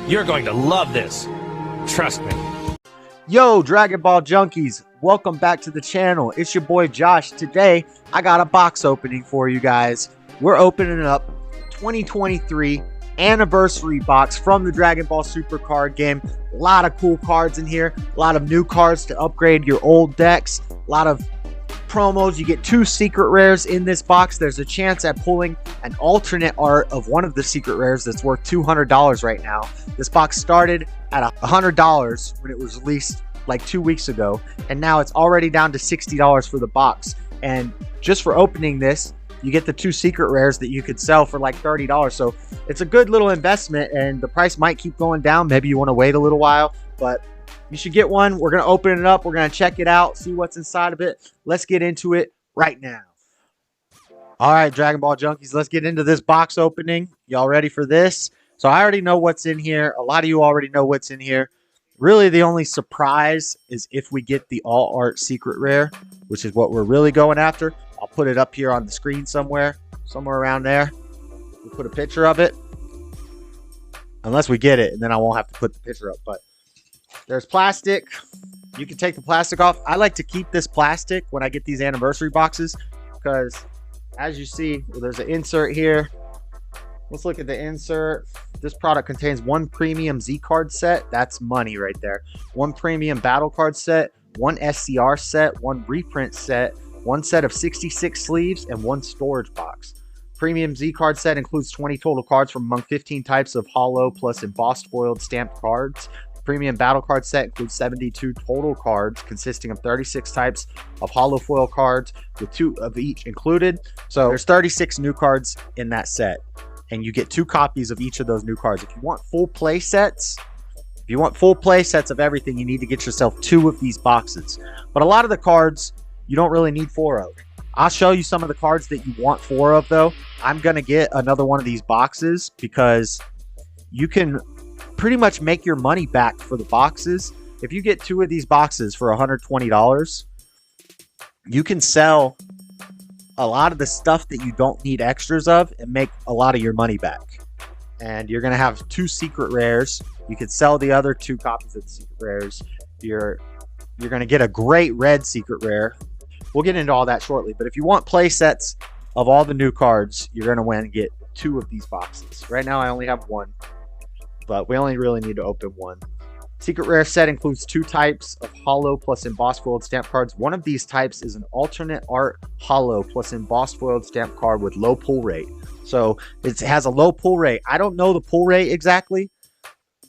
You're going to love this. Trust me. Yo, Dragon Ball Junkies, welcome back to the channel. It's your boy Josh. Today, I got a box opening for you guys. We're opening up 2023 anniversary box from the Dragon Ball Super Card Game. A lot of cool cards in here. A lot of new cards to upgrade your old decks. A lot of promos. You get 2 secret rares in this box. There's a chance at pulling an alternate art of one of the secret rares that's worth $200 right now. This box started at $100 when it was released like 2 weeks ago, and now it's already down to $60 for the box. And just for opening this, you get the 2 secret rares that you could sell for like $30. So it's a good little investment, and the price might keep going down. Maybe you want to wait a little while, but you should get one. We're going to open it up. We're going to check it out, see what's inside of it. Let's get into it right now. All right, Dragon Ball Junkies, let's get into this box opening. Y'all ready for this? So I already know what's in here. A lot of you already know what's in here. Really, the only surprise is if we get the all art secret rare, which is what we're really going after. I'll put it up here on the screen somewhere around there. We'll put a picture of it. Unless we get it, and then I won't have to put the picture up, but there's plastic. You can take the plastic off. I like to keep this plastic when I get these anniversary boxes because, as you see, there's an insert here. Let's look at the insert. This product contains 1 premium Z card set. That's money right there. 1 premium battle card set, 1 SCR set, 1 reprint set, 1 set of 66 sleeves, and 1 storage box. Premium Z card set includes 20 total cards from among 15 types of hollow plus embossed foiled stamped cards. Premium battle card set includes 72 total cards consisting of 36 types of hollow foil cards with 2 of each included. So there's 36 new cards in that set, and you get 2 copies of each of those new cards. If you want full play sets, of everything, you need to get yourself 2 of these boxes. But a lot of the cards you don't really need 4 of. I'll show you some of the cards that you want 4 of though. I'm gonna get another one of these boxes because you can pretty much make your money back for the boxes. If you get 2 of these boxes for $120, you can sell a lot of the stuff that you don't need extras of and make a lot of your money back. And you're going to have 2 secret rares. You could sell the other 2 copies of the secret rares. You're going to get a great red secret rare. We'll get into all that shortly. But if you want play sets of all the new cards, you're going to win and get 2 of these boxes. Right now I only have 1. But we only really need to open 1. Secret rare set includes 2 types of hollow plus embossed foiled stamp cards. One of these types is an alternate art hollow plus embossed foiled stamp card with low pull rate. So it has a low pull rate. I don't know the pull rate exactly.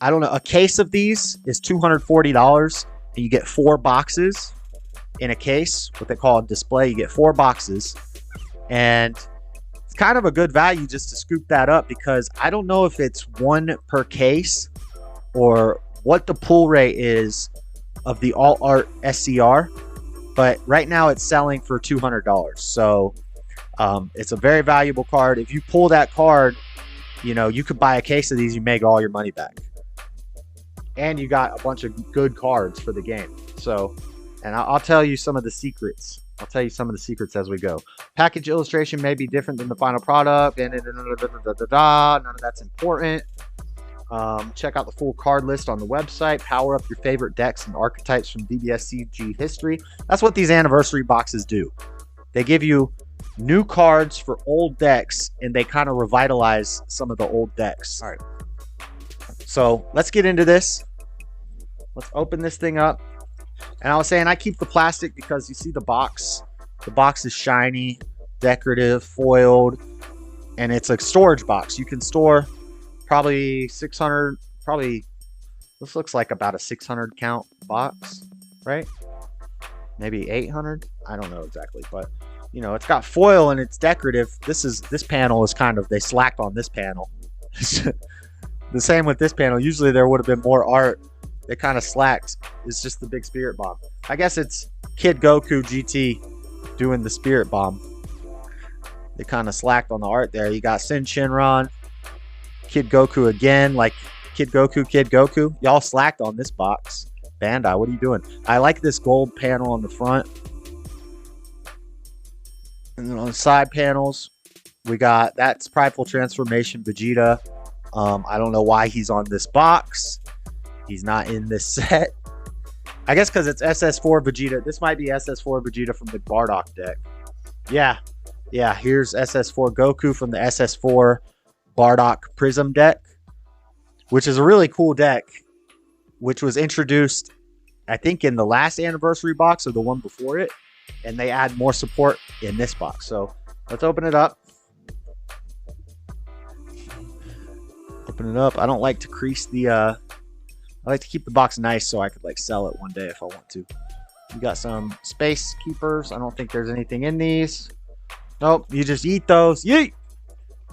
I don't know. A case of these is $240, and you get 4 boxes in a case. What they call a display. You get 4 boxes, and it's kind of a good value just to scoop that up because I don't know if it's 1 per case or what the pull rate is of the all art SCR, but right now it's selling for $200. So it's a very valuable card. If you pull that card, you know, you could buy a case of these, you make all your money back, and you got a bunch of good cards for the game. So, and I'll tell you some of the secrets. I'll tell you some of the secrets as we go. Package illustration may be different than the final product, and none of that's important. Check out the full card list on the website. Power up your favorite decks and archetypes from dbscg history. That's what these anniversary boxes do. They give you new cards for old decks, and they kind of revitalize some of the old decks. All right. So let's get into this. Let's open this thing up. And I was saying I keep the plastic because you see the box. The box is shiny, decorative, foiled, and it's a storage box. You can store probably 600, this looks like about a 600 count box, right? Maybe 800. I don't know exactly, but you know, it's got foil and it's decorative. This panel is kind of, they slacked on this panel. The same with this panel. Usually there would have been more art. They kind of slacked. It's just the big spirit bomb. I guess it's Kid Goku GT doing the spirit bomb. They kind of slacked on the art there. You got Sin Shinron, Kid Goku again, like Kid Goku. Y'all slacked on this box. Bandai, what are you doing? I like this gold panel on the front. And then on the side panels, we got that's Prideful Transformation Vegeta. I don't know why he's on this box. He's not in this set. I guess because it's SS4 Vegeta. This might be SS4 Vegeta from the Bardock deck. Yeah. Here's SS4 Goku from the SS4 Bardock Prism deck, which is a really cool deck, which was introduced, I think, in the last anniversary box or the one before it, and they add more support in this box. So let's open it up. Open it up. I don't like to crease the I like to keep the box nice so I could like sell it one day if I want to. We got some space keepers. I don't think there's anything in these. Nope, you just eat those. Yeet!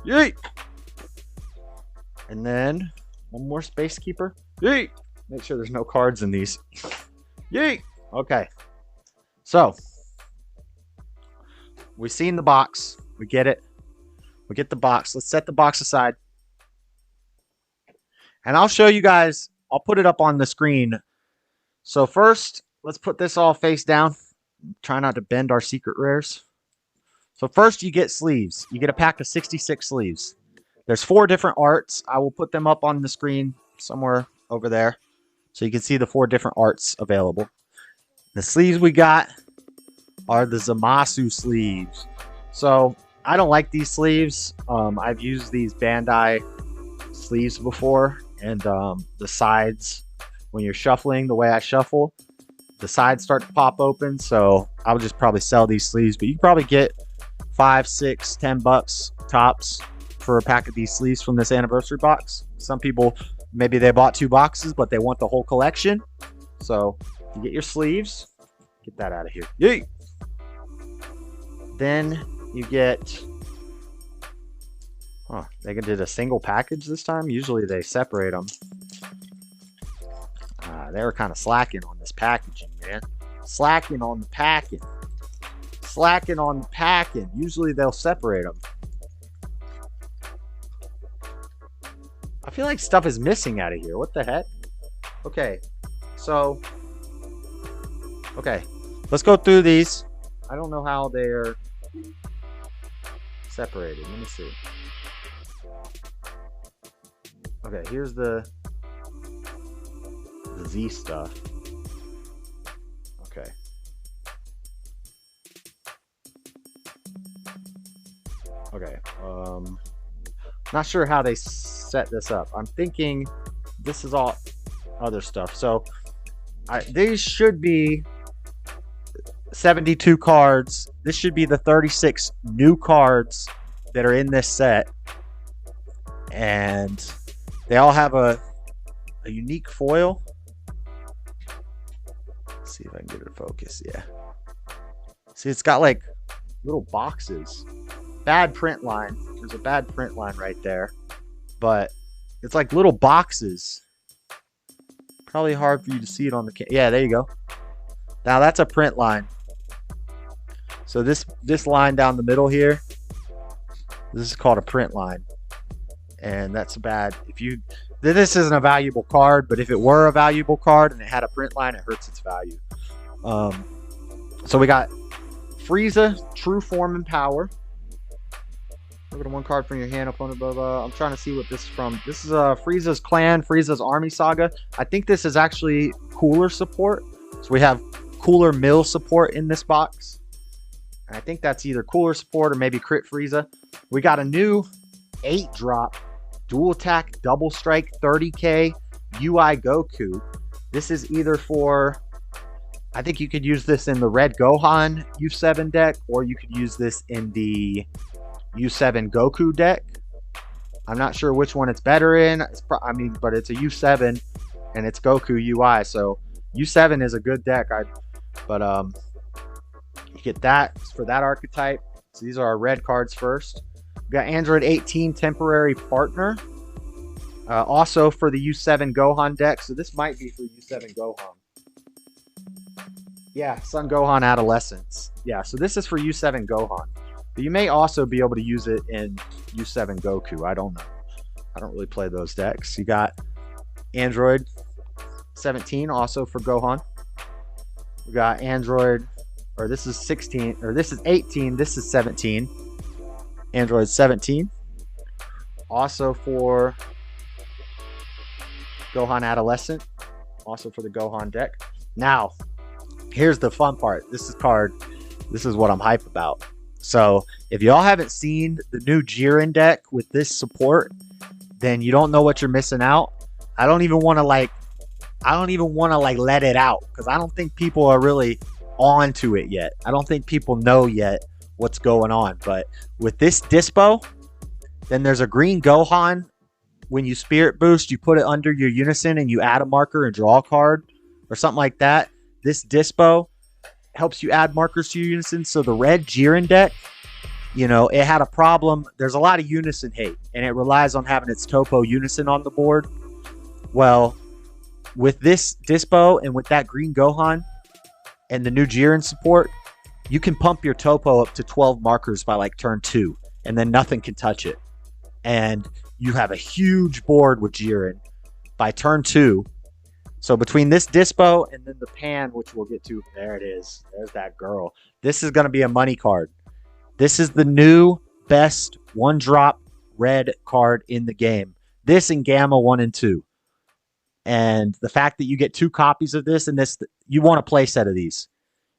Yeet! And then one more space keeper. Yeet! Make sure there's no cards in these. Yeet! Okay. So we've seen the box. We get it. We get the box. Let's set the box aside. And I'll show you guys. I'll put it up on the screen. So first, let's put this all face down. Try not to bend our secret rares. So first you get sleeves. You get a pack of 66 sleeves. There's 4 different arts. I will put them up on the screen somewhere over there so you can see the 4 different arts available. The sleeves we got are the Zamasu sleeves. So I don't like these sleeves. I've used these Bandai sleeves before, and the sides, when you're shuffling the way I shuffle, the sides start to pop open. So I would just probably sell these sleeves, but you can probably get $5, $6, $10 tops for a pack of these sleeves from this anniversary box. Some people, maybe they bought 2 boxes, but they want the whole collection. So you get your sleeves. Get that out of here. Yay! Then you get... Huh, they did a single package this time. Usually they separate them. They were kind of slacking on this packaging, man. Slacking on the packing. Slacking on the packing. Usually they'll separate them. I feel like stuff is missing out of here. What the heck? Okay, so... Okay, let's go through these. I don't know how they're separated. Let me see. Okay, here's the Z stuff. Okay. Okay. Not sure how they set this up. I'm thinking this is all other stuff. So these should be 72 cards. This should be the 36 new cards that are in this set. And they all have a unique foil. Let's see if I can get it to focus. Yeah. See, it's got like little boxes. Bad print line. There's a bad print line right there. But it's like little boxes. Probably hard for you to see it on the yeah, there you go. Now that's a print line. So this line down the middle here, this is called a print line. And that's bad. This isn't a valuable card, but if it were a valuable card and it had a print line, it hurts its value. So we got Frieza, True Form and Power. Look at one card from your hand, opponent, blah, blah. I'm trying to see what this is from. This is Frieza's Clan, Frieza's Army Saga. I think this is actually cooler support. So we have cooler mill support in this box. And I think that's either cooler support or maybe crit Frieza. We got a new 8-drop dual attack, double strike, 30k UI Goku. This is either for, I think you could use this in the Red Gohan U7 deck, or you could use this in the U7 Goku deck. I'm not sure which one it's better in. But it's a U7 and it's Goku UI, so U7 is a good deck. You get that for that archetype. So these are our red cards first. We got Android 18 Temporary Partner. Also for the U7 Gohan deck. So this might be for U7 Gohan. Yeah, Son Gohan Adolescence. Yeah, so this is for U7 Gohan. But you may also be able to use it in U7 Goku. I don't know. I don't really play those decks. You got Android 17 also for Gohan. We got Android, or this is 16, or this is 18, this is 17. Android 17. Also for Gohan Adolescent, also for the Gohan deck. Now, here's the fun part. This is what I'm hype about. So if y'all haven't seen the new Jiren deck with this support, then you don't know what you're missing out. I don't even want to like let it out, because I don't think people are really on to it yet. I don't think people know yet what's going on. But with this Dispo, then there's a green Gohan. When you Spirit Boost, you put it under your Unison and you add a marker and draw a card or something like that. This Dispo helps you add markers to your Unison. So the red Jiren deck, you know, it had a problem. There's a lot of Unison hate, and it relies on having its Topo Unison on the board. Well, with this Dispo and with that green Gohan and the new Jiren support, you can pump your Topo up to 12 markers by like turn 2, and then nothing can touch it. And you have a huge board with Jiren by turn 2. So between this Dispo and then the Pan, which we'll get to, there it is. There's that girl. This is going to be a money card. This is the new best one-drop red card in the game. This and Gamma 1 and 2. And the fact that you get 2 copies of this, and this, you want a play set of these.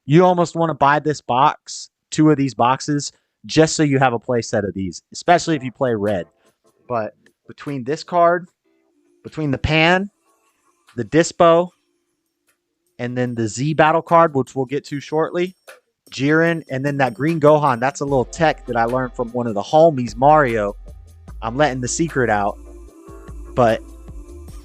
You almost want to buy this box, 2 of these boxes, just so you have a play set of these, especially if you play red. But between this card, between the Pan, the Dispo, and then the Z battle card, which we'll get to shortly, Jiren, and then that green Gohan, that's a little tech that I learned from one of the homies, Mario. I'm letting the secret out, but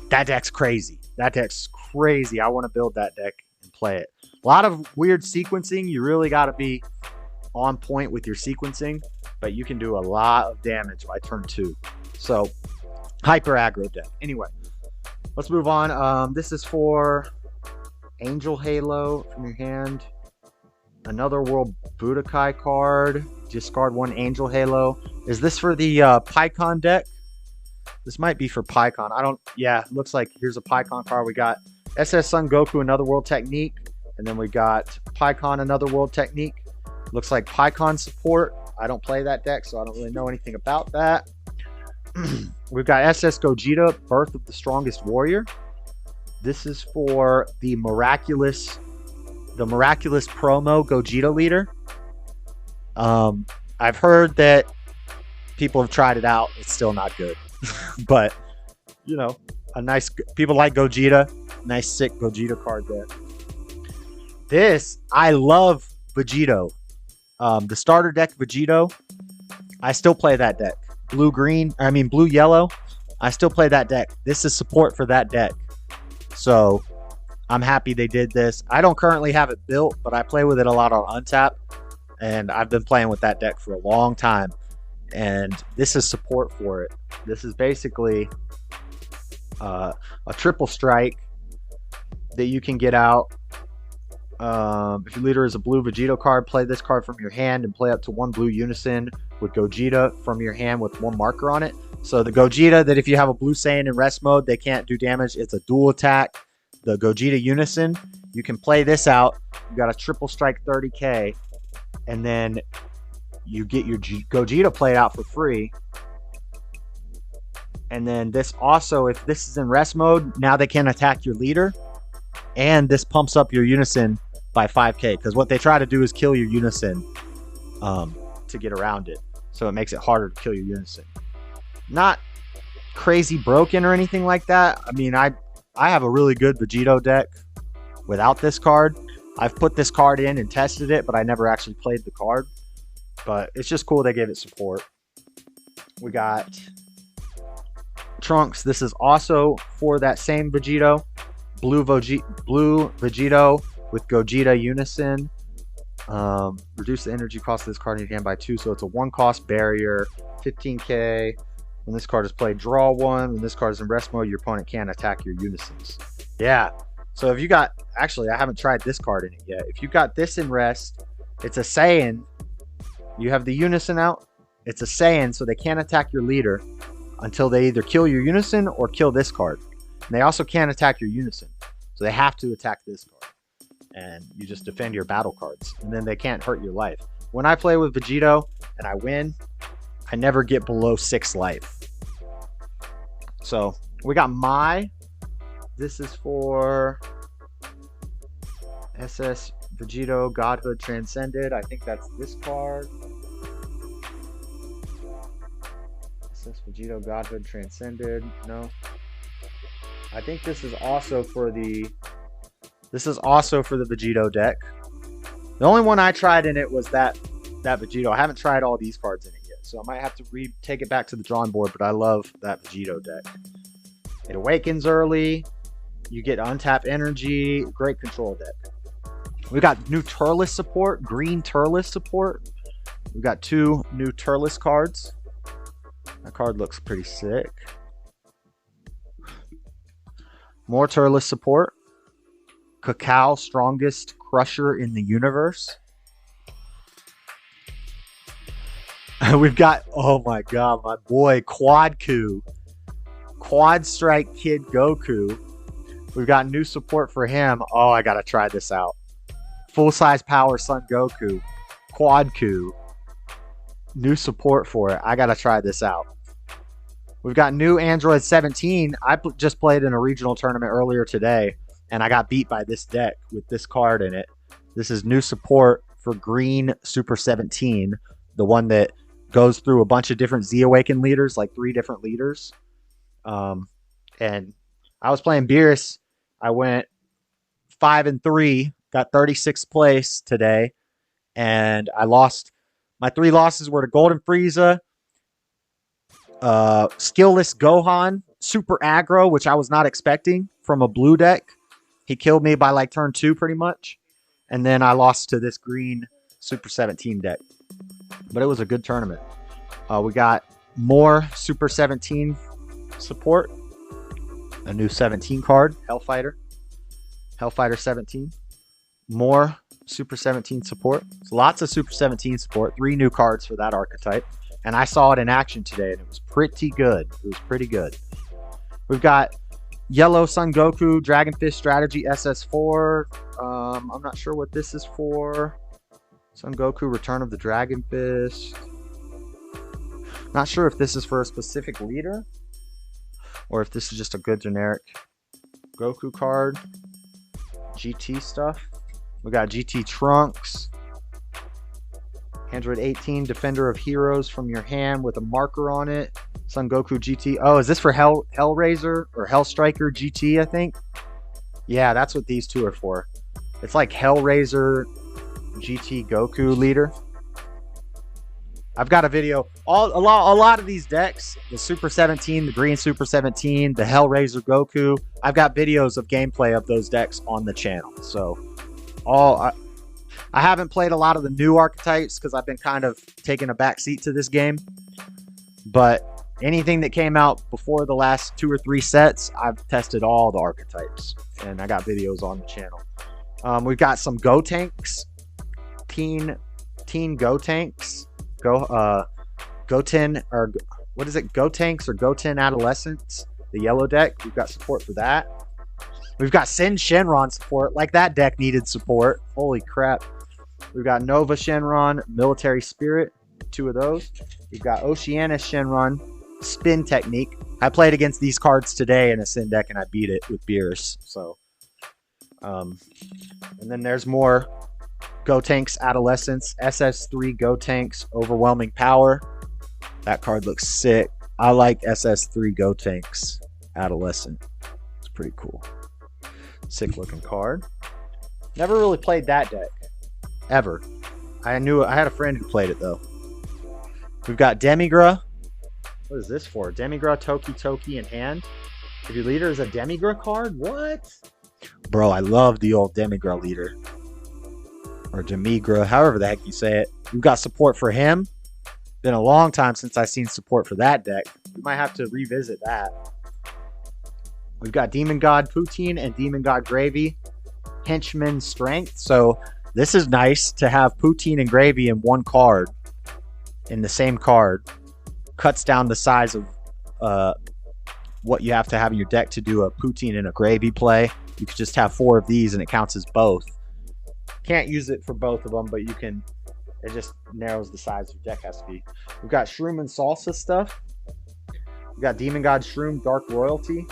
that deck's crazy. That deck's crazy. I want to build that deck and play it. A lot of weird sequencing. You really got to be on point with your sequencing, but you can do a lot of damage by turn 2. So, hyper aggro deck. Anyway, let's move on. This is for Angel Halo from your hand. Another World Budokai card. Discard 1 Angel Halo. Is this for the Pycon deck? This might be for Pycon. Yeah, looks like here's a Pycon card. We got SS Son Goku, Another World Technique. And then we got Pycon, Another World Technique. Looks like Pycon support. I don't play that deck, so I don't really know anything about that. We've got SS Gogeta, Birth of the Strongest Warrior. This is for the miraculous promo Gogeta leader. I've heard that people have tried it out. It's still not good. But, you know, people like Gogeta. Nice, sick Gogeta card there. This, I love Vegito. The starter deck Vegito, I still play that deck. Blue yellow, I still play that deck. This is support for that deck. So I'm happy they did this. I don't currently have it built, but I play with it a lot on Untap, and I've been playing with that deck for a long time. And this is support for it. This is basically a triple strike that you can get out. If your leader is a blue Vegito card, play this card from your hand and play up to 1 blue Unison with Gogeta from your hand with 1 marker on it. So the Gogeta, that if you have a blue Saiyan in rest mode, they can't do damage. It's a dual attack. The Gogeta Unison, you can play this out. You got a triple strike 30k, and then you get your Gogeta played out for free. And then this also, if this is in rest mode, now they can attack your leader, and this pumps up your Unison by 5k, because what they try to do is kill your Unison to get around it. So it makes it harder to kill your Unison. Not crazy broken or anything like that. I mean, I have a really good Vegito deck without this card. I've put this card in and tested it, but I never actually played the card. But it's just cool they gave it support. We got Trunks. This is also for that same Vegito. Blue Vegito with Gogeta Unison. Reduce the energy cost of this card in your hand by 2, so it's a 1-cost barrier. 15k. When this card is played, draw 1. When this card is in rest mode, your opponent can't attack your Unisons. Yeah. So if you got, actually, I haven't tried this card in it yet. If you got this in rest, it's a Saiyan. You have the Unison out. It's a Saiyan, so they can't attack your leader until they either kill your Unison or kill this card. And they also can't attack your Unison, so they have to attack this card. And you just defend your battle cards, and then they can't hurt your life. When I play with Vegito and I win, I never get below 6 life. So we got Mai This is for SS Vegito Godhood Transcended. I think that's this card. SS Vegito Godhood Transcended. No. I think this is also for the Vegito deck. The only one I tried in it was that Vegito. I haven't tried all these cards in it yet, so I might have to take it back to the drawing board, but I love that Vegito deck. It awakens early. You get untapped energy. Great control deck. We got new Turles support, green Turles support. We got 2 new Turles cards. That card looks pretty sick. More Turles support. Cacao, strongest crusher in the universe. We've got, oh my god, my boy Quadku. Quad Strike Kid Goku. We've got new support for him. Oh, I gotta try this out. Full-size Power Son Goku. Quadku. New support for it. I gotta try this out. We've got new Android 17. I just played in a regional tournament earlier today, and I got beat by this deck with this card in it. This is new support for Green Super 17, the one that goes through a bunch of different Z Awaken leaders, like 3 different leaders. And I was playing Beerus. I went 5-3, got 36th place today, and I lost. My 3 losses were to Golden Frieza, Skillless Gohan, Super Aggro, which I was not expecting from a blue deck. He killed me by like turn 2 pretty much. And then I lost to this green Super 17 deck. But it was a good tournament. We got more Super 17 support. A new 17 card, Hellfighter. Hellfighter 17. More Super 17 support. So lots of Super 17 support. 3 new cards for that archetype. And I saw it in action today, and it was pretty good. It was pretty good. We've got Yellow Son Goku, Dragonfish Strategy SS4. I'm not sure what this is for. Son Goku, Return of the Dragonfish. Not sure if this is for a specific leader, or if this is just a good generic Goku card. GT stuff. We got GT Trunks. Android 18, Defender of Heroes from your hand with a marker on it. Son Goku GT. Oh, is this for Hellraiser or Hellstriker GT, I think? Yeah, that's what these 2 are for. It's like Hellraiser GT Goku leader. I've got a video. A lot of these decks, the Super 17, the Green Super 17, the Hellraiser Goku, I've got videos of gameplay of those decks on the channel. So I haven't played a lot of the new archetypes because I've been kind of taking a back seat to this game. But anything that came out before the last 2 or 3 sets, I've tested all the archetypes. And I got videos on the channel. We've got some Gotenks. Teen Gotenks. Goten, or what is it? Gotenks or Goten Adolescents. The yellow deck. We've got support for that. We've got Sin Shenron support. Like that deck needed support. Holy crap. We've got Nova Shenron, Military Spirit. 2 of those. We've got Oceanus Shenron, Spin Technique. I played against these cards today in a Sin deck and I beat it with Beerus. So, and then there's more Gotenks Adolescence, SS3 Gotenks, Overwhelming Power. That card looks sick. I like SS3 Gotenks Adolescent. It's pretty cool. Sick looking card. Never really played that deck. Ever. I had a friend who played it though. We've got Demigra. What is this for? Demigra Toki in hand. If your leader is a Demigra card? What? Bro, I love the old Demigra leader. Or Demigra, however the heck you say it. We've got support for him. Been a long time since I've seen support for that deck. We might have to revisit that. We've got Demon God Poutine and Demon God Gravy. Henchman Strength. So this is nice to have Poutine and Gravy in one card. In the same card. Cuts down the size of what you have to have in your deck to do a Poutine and a Gravy play. You could just have 4 of these and it counts as both. Can't use it for both of them, but you can. It just narrows the size your deck has to be. We've got Shroom and Salsa stuff. We've got Demon God Shroom Dark Royalty.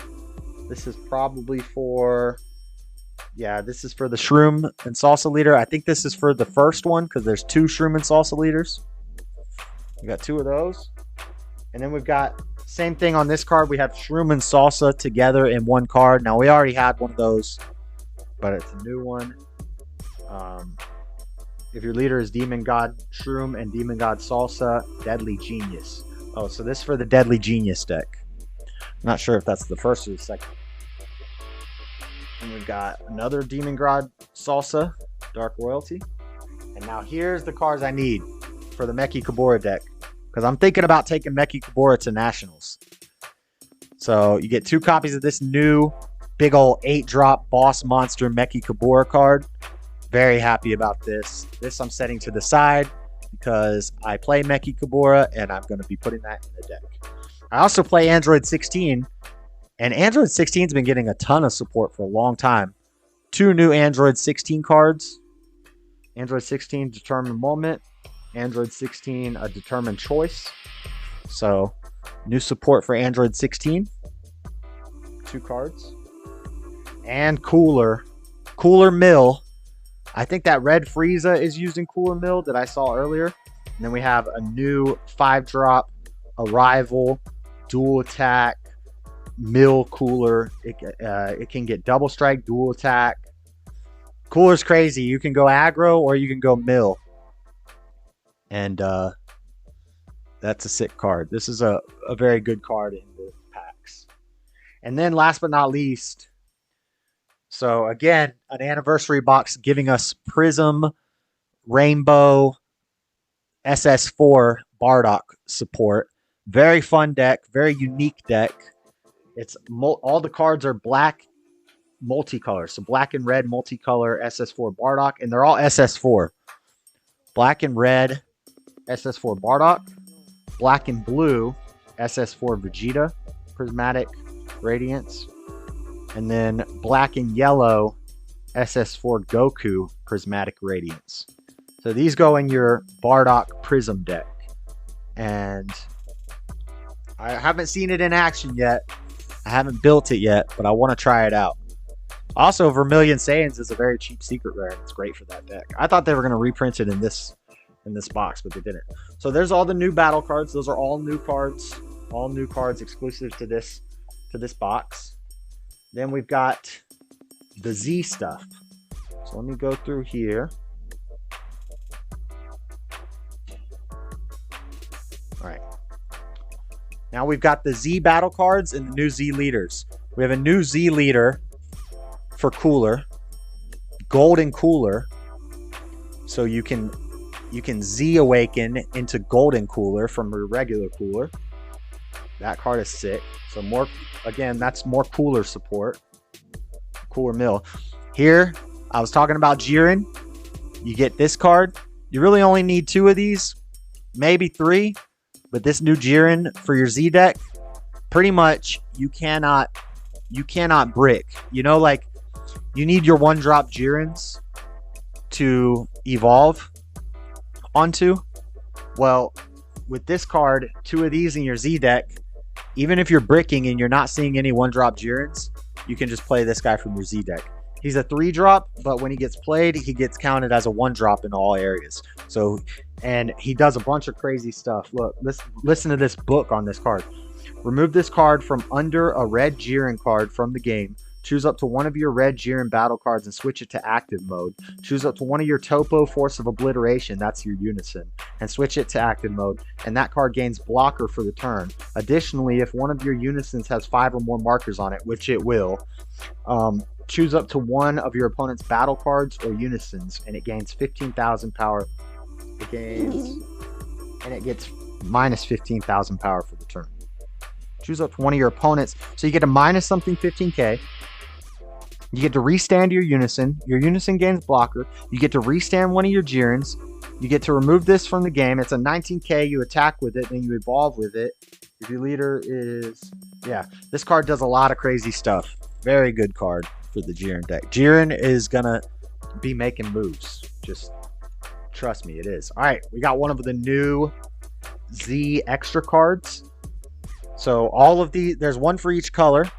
This is probably for, yeah, this is for the Shroom and Salsa leader. I think this is for the first one because there's 2 Shroom and Salsa leaders. We got 2 of those. And then we've got, same thing on this card. We have Shroom and Salsa together in one card. Now, we already had one of those, but it's a new one. If your leader is Demon God Shroom and Demon God Salsa, Deadly Genius. Oh, so this is for the Deadly Genius deck. I'm not sure if that's the first or the second. And we've got another Demon God Salsa, Dark Royalty. And now here's the cards I need for the Meki Kabura deck, because I'm thinking about taking Meki Kabura to Nationals. So you get 2 copies of this new big old 8-drop Boss Monster Meki Kabura card. Very happy about this. This I'm setting to the side because I play Meki Kabura and I'm going to be putting that in the deck. I also play Android 16, and Android 16 has been getting a ton of support for a long time. 2 new Android 16 cards. Android 16 Determined Moment. Android 16 a Determined Choice. So new support for Android 16. 2 cards. And Cooler Mill. I think that red Frieza is used in Cooler Mill that I saw earlier. And then we have a new 5-drop Arrival Dual Attack Mill Cooler. It can get Double Strike, Dual Attack. Cooler's crazy. You can go aggro or you can go Mill. And that's a sick card. This is a very good card in the packs. And then last but not least, so again, an anniversary box giving us Prism, Rainbow, SS4 Bardock support. Very fun deck, very unique deck. It's all the cards are black multicolor. So black and red multicolor SS4 Bardock, and they're all SS4. Black and red SS4 Bardock, black and blue SS4 Vegeta, Prismatic Radiance, and then black and yellow SS4 Goku, Prismatic Radiance. So these go in your Bardock Prism deck. And I haven't seen it in action yet. I haven't built it yet, but I want to try it out. Also, Vermilion Saiyans is a very cheap secret rare, and it's great for that deck. I thought they were going to reprint it in this box, but they didn't. So there's all the new battle cards. Those are all new cards. All new cards exclusive to this box. Then we've got the Z stuff. So let me go through here. All right. Now we've got the Z battle cards and the new Z leaders. We have a new Z leader for Cooler, Golden Cooler. So you can Z awaken into Golden Cooler from a regular Cooler. That card is sick. So more, again, that's more Cooler support. Cooler Mill. Here, I was talking about Jiren. You get this card. You really only need 2 of these, maybe 3. But this new Jiren for your Z deck, pretty much you cannot brick. You know, like you need your 1-drop Jirens to evolve onto. Well, with this card, 2 of these in your Z deck, even if you're bricking and you're not seeing any 1-drop Jirens, you can just play this guy from your Z deck. He's a 3-drop, but when he gets played, he gets counted as a 1-drop in all areas. So, and he does a bunch of crazy stuff. Look, listen to this book on this card. Remove this card from under a red Jiren card from the game. Choose up to one of your red Jiren battle cards and switch it to active mode. Choose up to one of your Topo Force of Obliteration, that's your Unison, and switch it to active mode. And that card gains blocker for the turn. Additionally, if one of your Unisons has 5 or more markers on it, which it will, choose up to one of your opponent's battle cards or Unisons, and it gains 15,000 power. It gets minus 15,000 power for the turn. Choose up to one of your opponents, so you get a minus something 15k. You get to restand your Unison. Your Unison gains blocker. You get to restand one of your Jirens. You get to remove this from the game. It's a 19k. You attack with it, then you evolve with it. If your leader is... Yeah, this card does a lot of crazy stuff. Very good card for the Jiren deck. Jiren is going to be making moves. Just trust me, it is. All right, we got one of the new Z extra cards. So all of these, there's one for each color.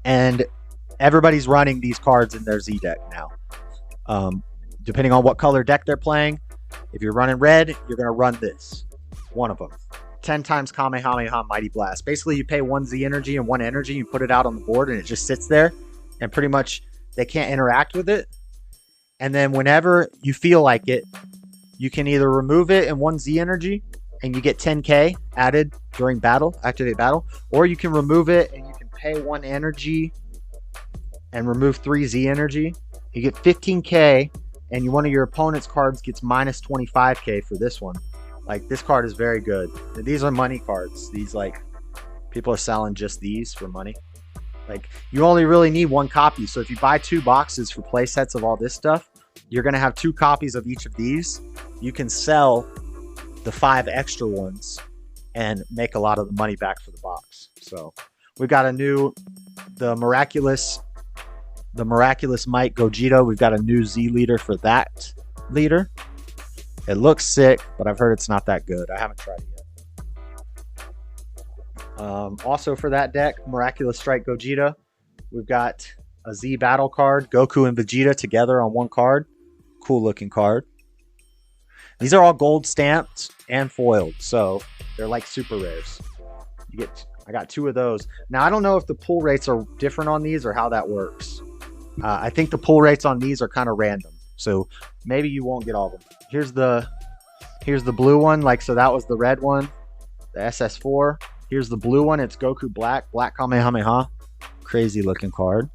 And everybody's running these cards in their Z deck now. Depending on what color deck they're playing, if you're running red, you're going to run this. One of them. 10 times Kamehameha Mighty Blast. Basically, you pay 1 Z energy and 1 energy, you put it out on the board, and it just sits there. And pretty much, they can't interact with it. And then whenever you feel like it, you can either remove it in 1 Z energy, and you get 10k added during battle, activate battle, or you can remove it and you can pay 1 energy and remove 3 Z energy. You get 15k, and one of your opponent's cards gets minus 25k for this one. Like, this card is very good. These are money cards. These, like, people are selling just these for money. Like, you only really need 1 copy. So if you buy 2 boxes for play sets of all this stuff, you're going to have 2 copies of each of these. You can sell the 5 extra ones and make a lot of the money back for the box. So we've got the Miraculous Might Gogeta. We've got a new Z leader for that leader. It looks sick, but I've heard it's not that good. I haven't tried it yet. Also for that deck, Miraculous Strike Gogeta, we've got a Z battle card, Goku and Vegeta together on 1 card. Cool looking card. These are all gold stamped and foiled, so they're like super rares. I got 2 of those. Now, I don't know if the pull rates are different on these or how that works. I think the pull rates on these are kind of random, so maybe you won't get all of them. Here's the blue one. Like, so that was the red one, the SS4. Here's the blue one. It's Goku Black Kamehameha. Crazy looking card.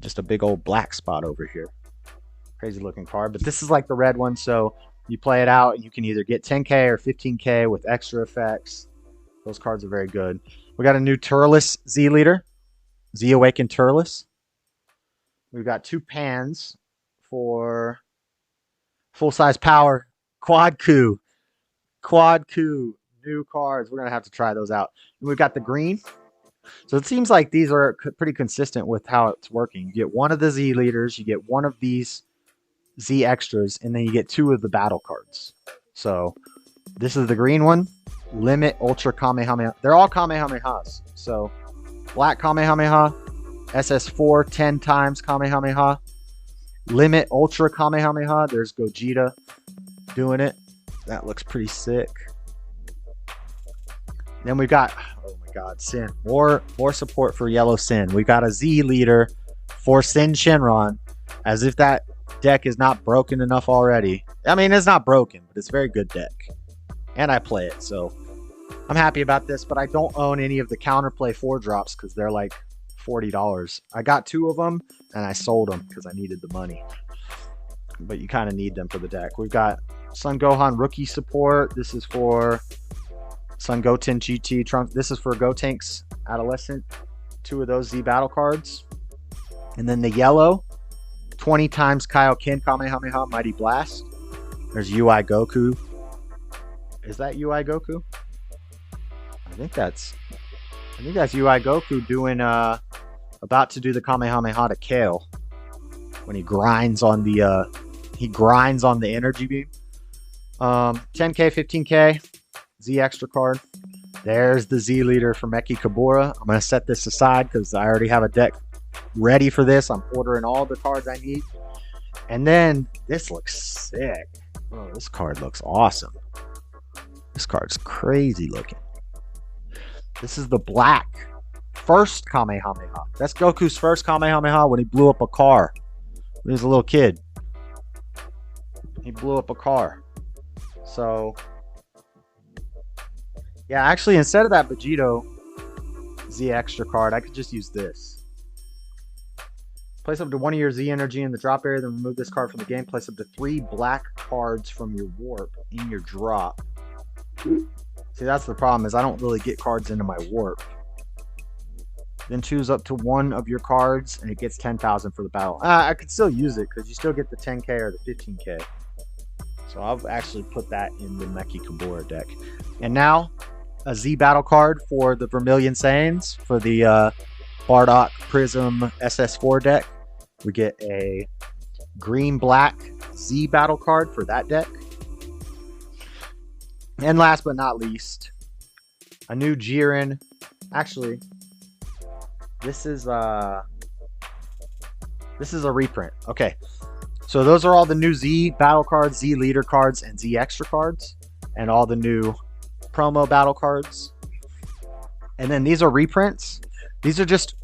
Just a big old black spot over here. Crazy looking card. But this is like the red one, so you play it out. You can either get 10k or 15k with extra effects. Those cards are very good. We got a new Turles Z leader, Z Awakened Turles. We've got 2 pans for full-size power. Quad Coup, new cards. We're going to have to try those out. And we've got the green. So it seems like these are pretty consistent with how it's working. You get 1 of the Z leaders, you get 1 of these Z extras, and then you get 2 of the battle cards. So this is the green one. Limit Ultra Kamehameha. They're all Kamehamehas. So Black Kamehameha, SS4 10 times Kamehameha, Limit Ultra Kamehameha. There's Gogeta doing it. That looks pretty sick. Then we've got, oh my god, Sin. More support for Yellow Sin. We've got a Z leader for Sin Shenron. As if that deck is not broken enough already. I mean, it's not broken, but it's a very good deck. And I play it, so I'm happy about this, but I don't own any of the counterplay 4-drops because they're like $40. I got 2 of them, and I sold them because I needed the money. But you kind of need them for the deck. We've got Son Gohan rookie support. This is for Son Goten GT Trunks. This is for Gotenks Adolescent. 2 of those Z battle cards. And then the yellow, 20 times Kaioken Kamehameha Mighty Blast. There's UI Goku. Is that UI Goku? I think that's UI Goku doing about to do the Kamehameha to Kale when he grinds on the energy beam. 10k, 15k, Z extra card. There's the Z leader for Meki Kabura. I'm gonna set this aside because I already have a deck ready for this. I'm ordering all the cards I need. And then this looks sick. Oh, this card looks awesome. This card's crazy looking. This is the black first Kamehameha. That's Goku's first Kamehameha when he blew up a car. When he was a little kid. He blew up a car. So, yeah, actually, instead of that Vegito Z extra card, I could just use this. Place up to 1 of your Z energy in the drop area, then remove this card from the game. Place up to 3 black cards from your warp in your drop. See, that's the problem, is I don't really get cards into my warp. Then choose up to 1 of your cards, and it gets 10,000 for the battle. I could still use it, because you still get the 10k or the 15k. So I'll actually put that in the Meki Kabura deck. And now, a Z battle card for the Vermilion Saiyans, for the Bardock Prism SS4 deck. We get a green-black Z battle card for that deck. And last but not least, a new Jiren. Actually, This is a reprint. Okay. So those are all the new Z battle cards, Z leader cards, and Z extra cards, and all the new promo battle cards. And then these are reprints. These are just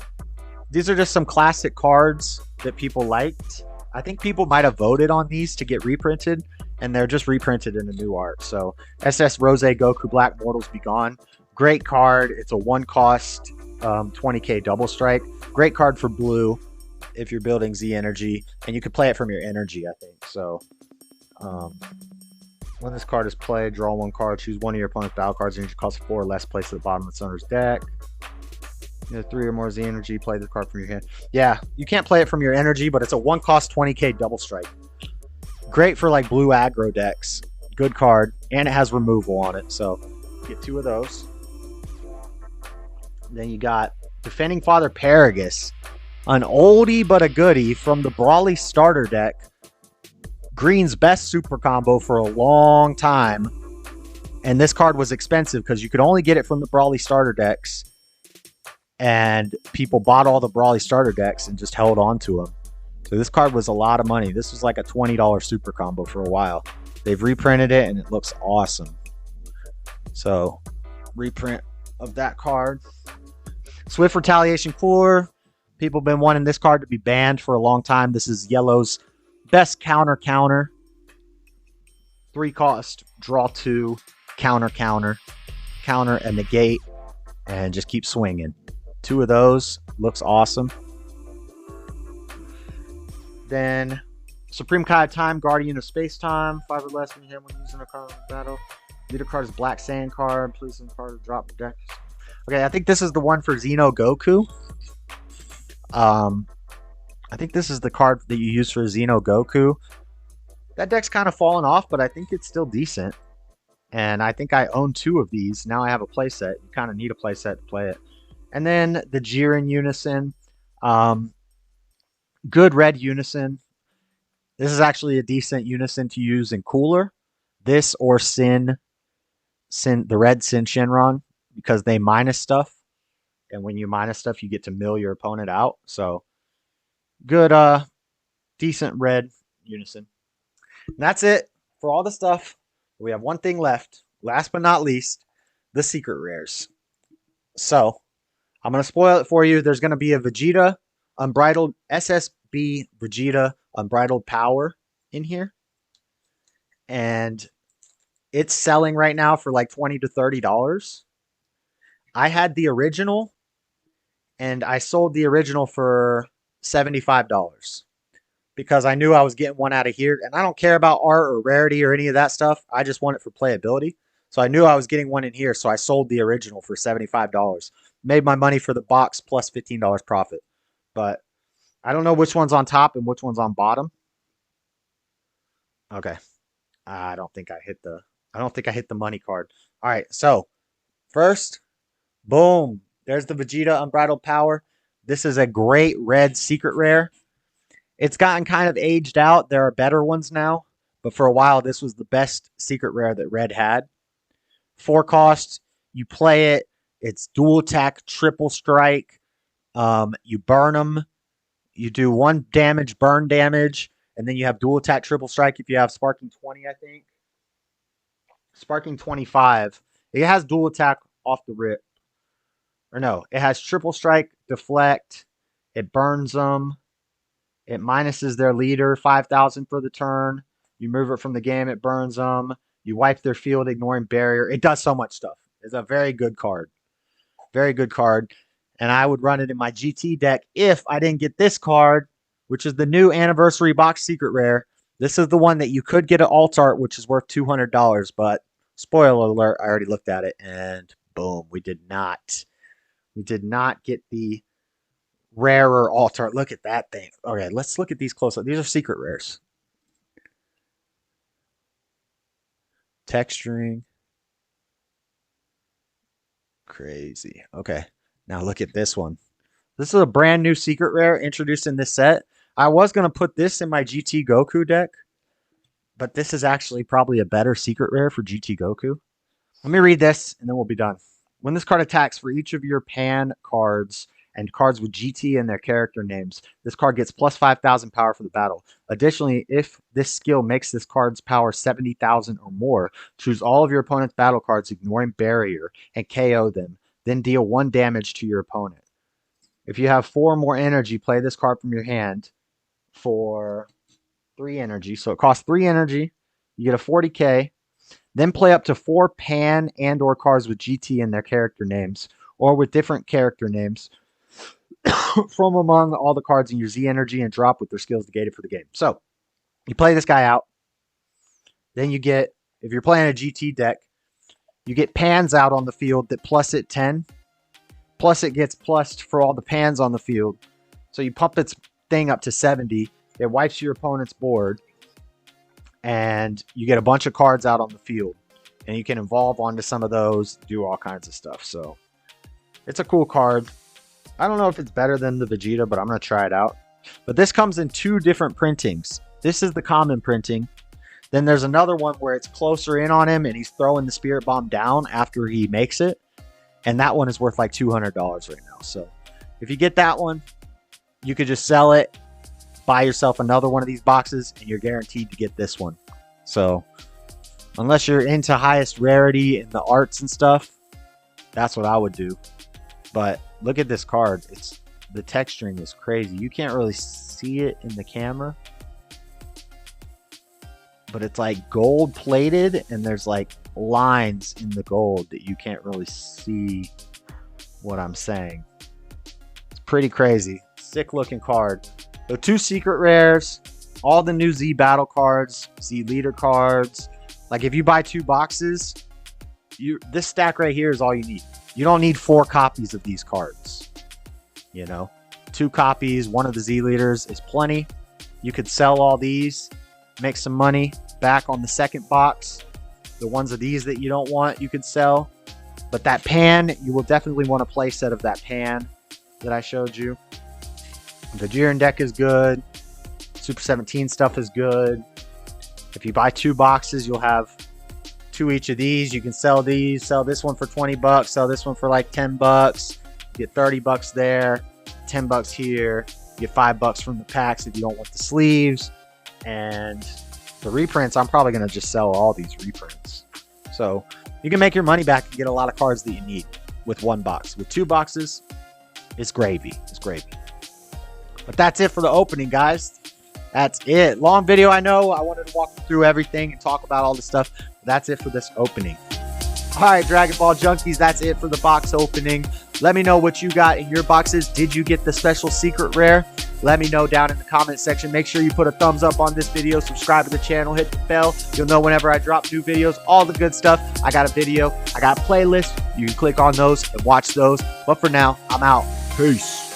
some classic cards that people liked. I think people might have voted on these to get reprinted, and they're just reprinted in a new art. So SS Rose Goku Black Mortals Be Gone. Great card. It's a one cost 20k double strike. Great card for blue if you're building Z energy, and you can play it from your energy, I think. So when this card is played, draw one card, choose one of your opponent's battle cards, energy costs 4 or less, place at the bottom of the owner's deck. You know, 3 or more Z energy, play the card from your hand. Yeah, you can't play it from your energy, but it's a one cost 20k double strike. Great for like blue aggro decks. Good card, and it has removal on it, so get 2 of those. Then you got Defending Father Paragus, an oldie but a goodie from the Brawly starter deck. Green's best super combo for a long time, and this card was expensive because you could only get it from the Brawly starter decks. And people bought all the Brawly starter decks and just held on to them. So this card was a lot of money. This was like a $20 super combo for a while. They've reprinted it and it looks awesome. So reprint of that card. Swift Retaliation Cooler. People have been wanting this card to be banned for a long time. This is yellow's best counter. 3 cost, draw 2, counter, and negate, and just keep swinging. 2 of those, looks awesome. Then Supreme Kai Time, Guardian of Space Time, 5 or less when you hit when using a card in battle. Leader card is Black Sand card, please card to drop deck. Okay, I think this is the one for Xeno Goku. I think this is the card that you use for Xeno Goku. That deck's kind of fallen off, but I think it's still decent. And I think I own 2 of these. Now I have a playset. You kind of need a playset to play it. And then the Jiren Unison. Good red Unison. This is actually a decent Unison to use in Cooler. This or the red Sin Shenron, because they minus stuff. And when you minus stuff, you get to mill your opponent out. So good, decent red Unison. And that's it for all the stuff. We have one thing left. Last but not least, the secret rares. So I'm going to spoil it for you. There's going to be a Vegeta Unbridled SSB Vegeta Unbridled Power in here. And it's selling right now for like $20 to $30. I had the original, and I sold the original for $75 because I knew I was getting one out of here. And I don't care about art or rarity or any of that stuff. I just want it for playability. So I knew I was getting one in here, so I sold the original for $75. Made my money for the box plus $15 profit. But I don't know which one's on top and which one's on bottom. Okay. I don't think I hit the money card. All right, so first, boom. There's the Vegeta Unbridled Power. This is a great red secret rare. It's gotten kind of aged out. There are better ones now, but for a while this was the best secret rare that red had. 4 costs, you play it. It's dual attack, triple strike. You burn them. You do 1 damage, burn damage, and then you have dual attack, triple strike if you have Sparking 20, I think. Sparking 25. It has dual attack off the rip. Or no, it has triple strike, deflect. It burns them. It minuses their leader, 5,000 for the turn. You move it from the game, it burns them. You wipe their field, ignoring barrier. It does so much stuff. It's a very good card. Very good card. And I would run it in my GT deck if I didn't get this card, which is the new Anniversary Box Secret Rare. This is the one that you could get at alt art, which is worth $200. But spoiler alert, I already looked at it, and boom, we did not. We did not get the rarer alt art. Look at that thing. Okay, let's look at these close up. These are secret rares. Texturing. Crazy. Okay, now look at this one. This is a brand new secret rare introduced in this set. I was going to put this in my GT Goku deck, but this is actually probably a better secret rare for GT Goku. Let me read this, and then we'll be done. When this card attacks, for each of your pan cards and cards with GT in their character names. This card gets plus 5,000 power for the battle. Additionally, if this skill makes this card's power 70,000 or more, choose all of your opponent's battle cards, ignoring barrier, and KO them. Then deal 1 damage to your opponent. If you have 4 more energy, play this card from your hand for 3 energy. So it costs 3 energy. You get a 40k. Then play up to 4 pan and or cards with GT in their character names, or with different character names from among all the cards in your Z energy, and drop with their skills negated for the game. So you play this guy out. Then you get, if you're playing a GT deck, you get pans out on the field that plus it 10. Plus it gets plussed for all the pans on the field. So you pump its thing up to 70. It wipes your opponent's board. And you get a bunch of cards out on the field. And you can evolve onto some of those, do all kinds of stuff. So it's a cool card. I don't know if it's better than the Vegeta, but I'm going to try it out. But this comes in 2 different printings. This is the common printing. Then there's another one where it's closer in on him and he's throwing the Spirit Bomb down after he makes it. And that one is worth like $200 right now. So if you get that one, you could just sell it, buy yourself another one of these boxes, and you're guaranteed to get this one. So unless you're into highest rarity and the arts and stuff, that's what I would do. But look at this card. The texturing is crazy. You can't really see it in the camera, but it's like gold plated, and there's like lines in the gold that you can't really see what I'm saying. It's pretty crazy. Sick looking card. So 2 secret rares, all the new Z battle cards, Z leader cards. Like if you buy 2 boxes, this stack right here is all you need. You don't need 4 copies of these cards. You know, 2 copies, one of the Z leaders is plenty. You could sell all these, make some money back on the second box. The ones of these that you don't want, you could sell. But that pan, you will definitely want a play set of that pan that I showed you. The Jiren deck is good. Super 17 stuff is good. If you buy 2 boxes, you'll have 2 each of these. You can sell these. Sell this one for 20 bucks. Sell this one for like 10 bucks. Get 30 bucks there. 10 bucks here. You get 5 bucks from the packs if you don't want the sleeves. And the reprints, I'm probably going to just sell all these reprints. So you can make your money back and get a lot of cards that you need with 1 box. With 2 boxes, it's gravy. It's gravy. But that's it for the opening, guys. That's it. Long video, I know. I wanted to walk through everything and talk about all this stuff. But that's it for this opening. All right, Dragon Ball Junkies, that's it for the box opening. Let me know what you got in your boxes. Did you get the special secret rare? Let me know down in the comment section. Make sure you put a thumbs up on this video. Subscribe to the channel. Hit the bell. You'll know whenever I drop new videos. All the good stuff. I got a video. I got a playlist. You can click on those and watch those. But for now, I'm out. Peace.